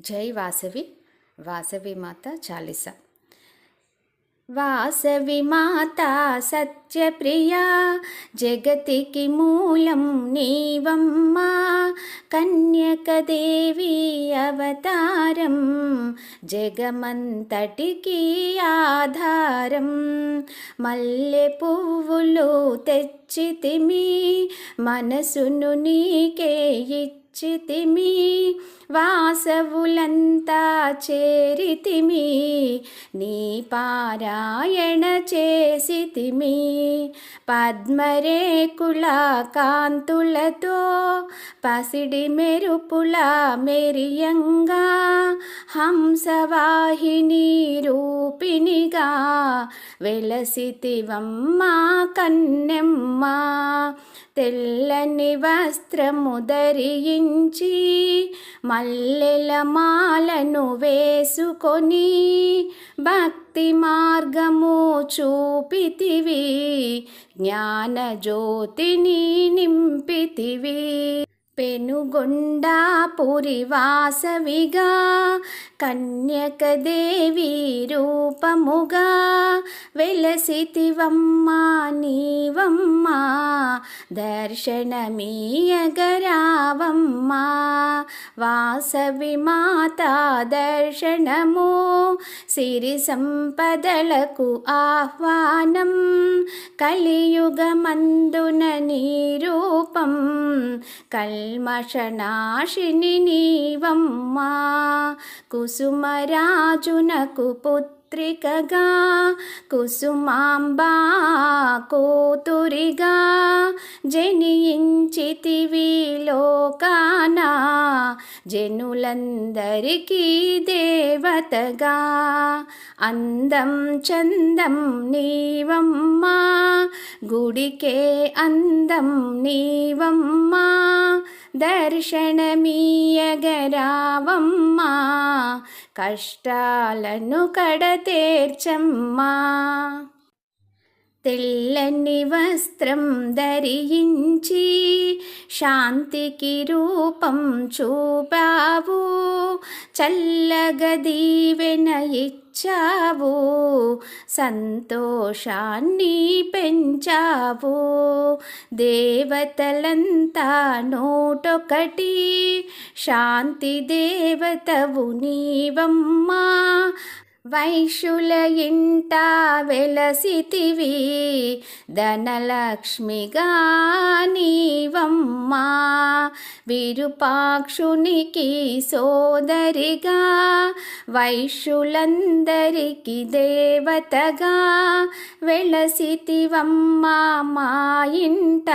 జై వాసవి వాసవి మాత చాలీసా. వాసవి మాత సత్యప్రియా, జగతికి మూలం నీవమ్మా. కన్యకదేవి అవతారం, జగమంతటికి ఆధారం. మల్లె పువ్వులు తెచ్చితిమి, మనసును నీకే ఇచ్చితిమి. వాసవులంతా చేరితిమి, నీ పారాయణ చేసితిమి. పద్మరేకుల కాంతులతో పసిడి మెరుపుల మెరియంగా, హంసవాహిని రూపిణిగా వెలసితివమ్మా కన్నెమ్మా. తెల్లని వస్త్రము ధరించి, మల్లెల మాలను వేసుకొని, భక్తి మార్గము చూపితివి, జ్ఞాన జ్యోతిని నింపితివి. పెనుగొండాపురి వాసవిగా, కన్యకదేవి రూపముగా వెలసితివమ్మా నీవమ్మా. దర్శనమీయగరావమ్మా. వాసవి మాత దర్శనము, సిరి సంపదలకు ఆహ్వానం. కలియుగమందున నీ రూపం, కల్మషనాశిని నీవమ్మా. కుసుమరాజునకు పుత్రికగా, కుసుమాంబా కూతురిగా జనించితివి లోకాన, జనులందరికీ దేవతగా. అందం చందం నీవమ్మా, గుడికే అందం నీవమ్మా. దర్శనమీయగరావమ్మా, కష్టాలను కడతేర్చమ్మా. తెల్లని వస్త్రం ధరించి, శాంతికి రూపం చూపావు. చల్లగా దీవెన ఇచ్చావు, సంతోషాన్ని పెంచావు. దేవతలంతా నూటొకటి, శాంతి దేవతవు నీవమ్మా. వైశ్యుల ఇంట వెలసితివి, ధనలక్ష్మిగా నీవమ్మా. విరూపాక్షునికి సోదరిగా, వైశ్యులందరికీ దేవతగా వెలసితివమ్మా మా ఇంట.